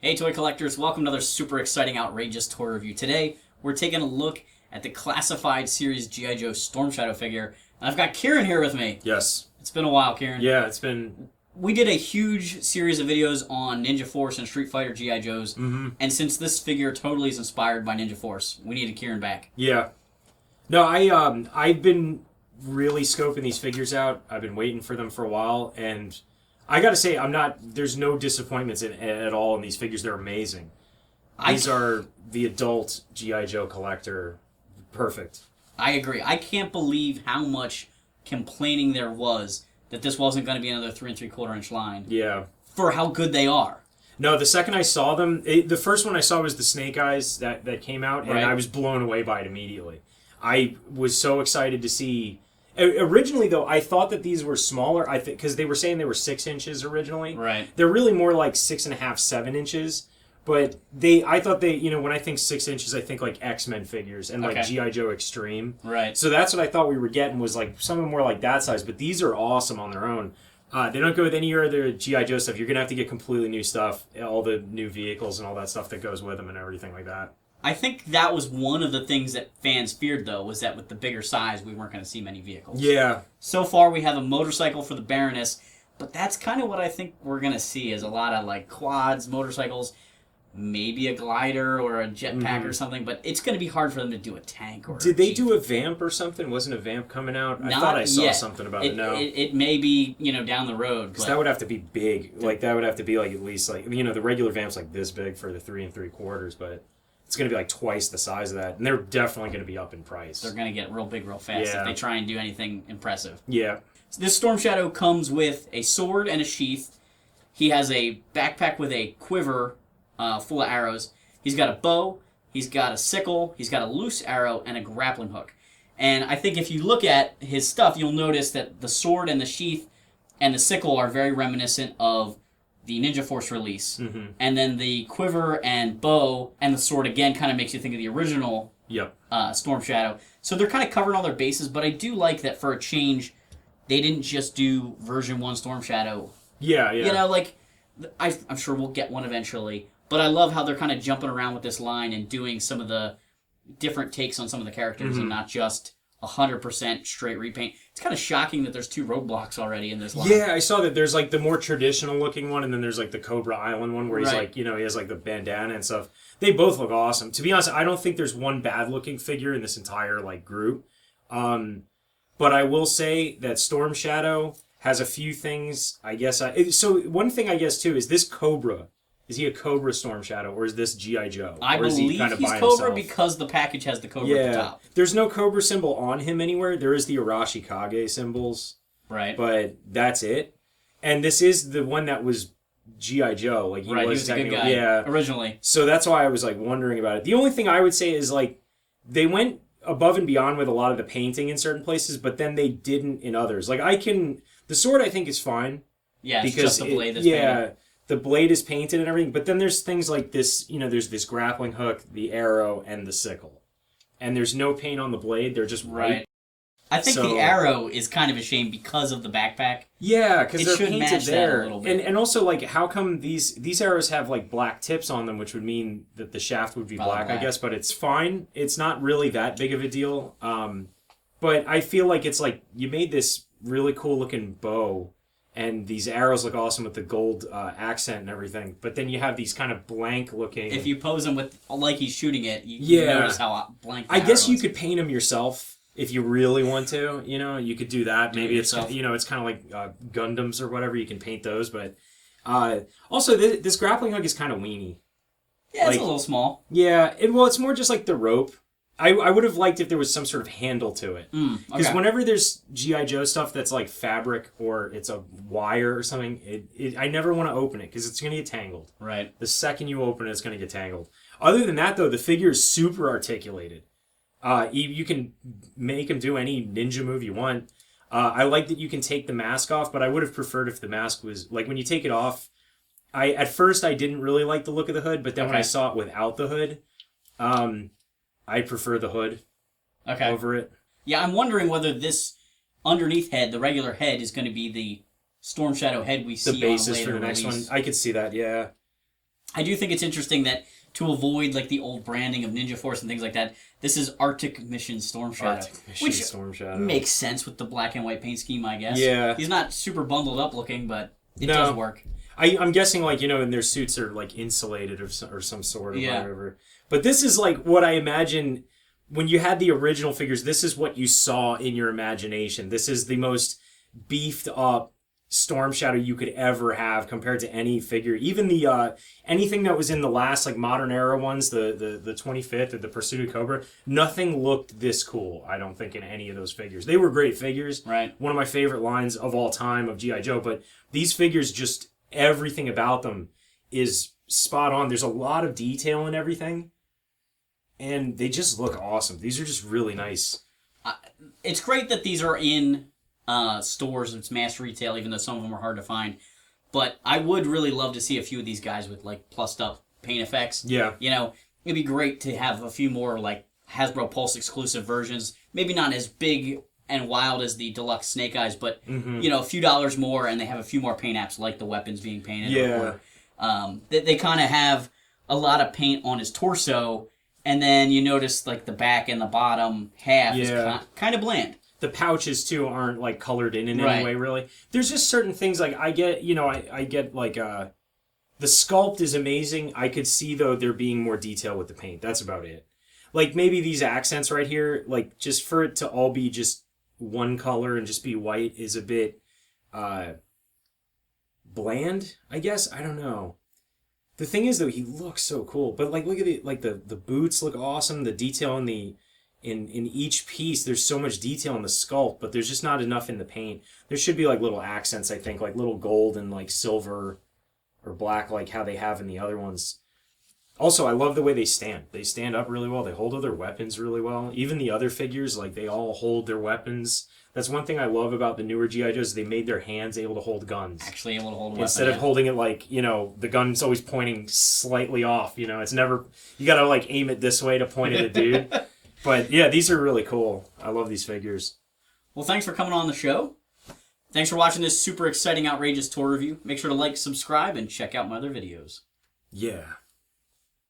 Hey toy collectors, welcome to another super exciting, outrageous toy review. Today, we're taking a look at the Classified Series G.I. Joe Storm Shadow figure. And I've got Kieran here with me. Yes. It's been a while, Kieran. Yeah, it's been... We did a huge series of videos on Ninja Force and Street Fighter G.I. Joes. Mm-hmm. And since this figure totally is inspired by Ninja Force, we needed Kieran back. Yeah. No, I've been really scoping these figures out. I've been waiting for them for a while, and... I gotta say, there's no disappointments at all in these figures. They're amazing. These are the adult G.I. Joe collector. Perfect. I agree. I can't believe how much complaining there was that this wasn't going to be another 3 3/4 inch line. Yeah. For how good they are. No, the second I saw them, the first one I saw was the Snake Eyes that came out, and I was blown away by it immediately. I was so excited to see... Originally, though, I thought that these were smaller. I think because they were saying they were 6 inches originally. Right. They're really more like 6.5, 7 inches. But I thought when I think 6 inches, I think like X-Men figures and like G.I. Joe Extreme. Right. So that's what I thought we were getting, was like some of them more like that size. But these are awesome on their own. They don't go with any other G.I. Joe stuff. You're gonna have to get completely new stuff, all the new vehicles and all that stuff that goes with them and everything like that. I think that was one of the things that fans feared, though, was that with the bigger size, we weren't going to see many vehicles. Yeah. So far, we have a motorcycle for the Baroness, but that's kind of what I think we're going to see, is a lot of like quads, motorcycles, maybe a glider or a jetpack or something, but it's going to be hard for them to do a tank or Did they do a Vamp or something? Wasn't a Vamp coming out? I thought I saw something about it. No. It may be, down the road. Because that would have to be big. Like, that would have to be like at least like, the regular Vamp's like this big for the 3 3/4, but... It's going to be like twice the size of that, and they're definitely going to be up in price. They're going to get real big real fast if they try and do anything impressive. Yeah. So this Storm Shadow comes with a sword and a sheath. He has a backpack with a quiver full of arrows. He's got a bow. He's got a sickle. He's got a loose arrow and a grappling hook. And I think if you look at his stuff, you'll notice that the sword and the sheath and the sickle are very reminiscent of the Ninja Force release. Mm-hmm. And then the quiver and bow and the sword again kind of makes you think of the original Storm Shadow. So they're kind of covering all their bases, but I do like that for a change, they didn't just do version 1 Storm Shadow. Yeah, yeah. I'm sure we'll get one eventually, but I love how they're kind of jumping around with this line and doing some of the different takes on some of the characters and not just 100% straight repaint. It's kind of shocking that there's 2 roadblocks already in this line. Yeah, I saw that there's like the more traditional looking one, and then there's like the Cobra Island one where he's like, he has like the bandana and stuff. They both look awesome. To be honest, I don't think there's one bad looking figure in this entire like group. But I will say that Storm Shadow has a few things, I guess. So one thing I guess too is this Cobra. Is he a Cobra Storm Shadow, or is this G.I. Joe? I believe he's Cobra because the package has the Cobra at the top. There's no Cobra symbol on him anywhere. There is the Arashi Kage symbols. Right. But that's it. And this is the one that was G.I. Joe. Like he was a good guy originally. So that's why I was like wondering about it. The only thing I would say is like they went above and beyond with a lot of the painting in certain places, but then they didn't in others. Like the sword I think is fine. Yeah, it's just the blade that's painted. The blade is painted and everything, but then there's things like this, there's this grappling hook, the arrow, and the sickle. And there's no paint on the blade, they're just white. I think the arrow is kind of a shame because of the backpack. Yeah, because they're painted there. A little bit. And also, like, how come these arrows have, like, black tips on them, which would mean that the shaft would be black, I guess, but it's fine. It's not really that big of a deal. But I feel like it's like, you made this really cool-looking bow, and these arrows look awesome with the gold accent and everything. But then you have these kind of blank looking... If you pose them with like he's shooting it, you notice how blank the I guess you is. could paint them yourself if you really want to. You could do that. Maybe it's kind of like Gundams or whatever. You can paint those. But also, this grappling hook is kind of weenie. Yeah, it's a little small. Yeah, it's more just like the rope. I would have liked if there was some sort of handle to it. Because whenever there's G.I. Joe stuff that's like fabric or it's a wire or something, I never want to open it because it's going to get tangled. Right. The second you open it, it's going to get tangled. Other than that, though, the figure is super articulated. You can make him do any ninja move you want. I like that you can take the mask off, but I would have preferred if the mask was... Like, when you take it off, at first I didn't really like the look of the hood, but then when I saw it without the hood... I prefer the hood over it. Yeah, I'm wondering whether this underneath head, the regular head, is going to be the Storm Shadow head we see the basis on a later for the next release. one. I could see that, yeah. I do think it's interesting that to avoid like the old branding of Ninja Force and things like that, this is Arctic Mission Storm Shadow, Arctic Mission which Storm Shadow. makes sense with the black and white paint scheme, I guess. Yeah. He's not super bundled up looking, but it does work. I'm guessing, like, and their suits are, like, insulated or some sort or Yeah. whatever. But this is, like, what I imagine when you had the original figures, this is what you saw in your imagination. This is the most beefed up Storm Shadow you could ever have compared to any figure. Even the anything that was in the last, like, modern era ones, the 25th or the Pursuit of Cobra, nothing looked this cool, I don't think, in any of those figures. They were great figures. Right. One of my favorite lines of all time of G.I. Joe, but these figures just... everything about them is spot on. There's a lot of detail in everything, and they just look awesome. These are just really nice. It's great that these are in stores. It's mass retail, even though some of them are hard to find. But I would really love to see a few of these guys with like plussed up paint effects. Yeah. It'd be great to have a few more like Hasbro Pulse exclusive versions. Maybe not as big and wild as the deluxe Snake Eyes, but a few dollars more, and they have a few more paint apps like the weapons being painted. Yeah. They kind of have a lot of paint on his torso, and then you notice like the back and the bottom half is kind of bland. The pouches too aren't like colored in Right. any way, really. There's just certain things like I get, I get like the sculpt is amazing. I could see though there being more detail with the paint. That's about it. Like maybe these accents right here, like just for it to all be just one color and just be white is a bit bland, I guess. I don't know. The thing is though, he looks so cool. But like look at it, like the boots look awesome. The detail in the in each piece, there's so much detail in the sculpt, but there's just not enough in the paint. There should be like little accents, I think, like little gold and like silver or black, like how they have in the other ones. Also, I love the way they stand. They stand up really well. They hold other weapons really well. Even the other figures, like, they all hold their weapons. That's one thing I love about the newer G.I. Joes. They made their hands able to hold guns. Actually able to hold a weapon. Instead of holding it like, the gun's always pointing slightly off. It's never... You gotta, like, aim it this way to point at a dude. But, yeah, these are really cool. I love these figures. Well, thanks for coming on the show. Thanks for watching this super exciting, outrageous tour review. Make sure to like, subscribe, and check out my other videos. Yeah.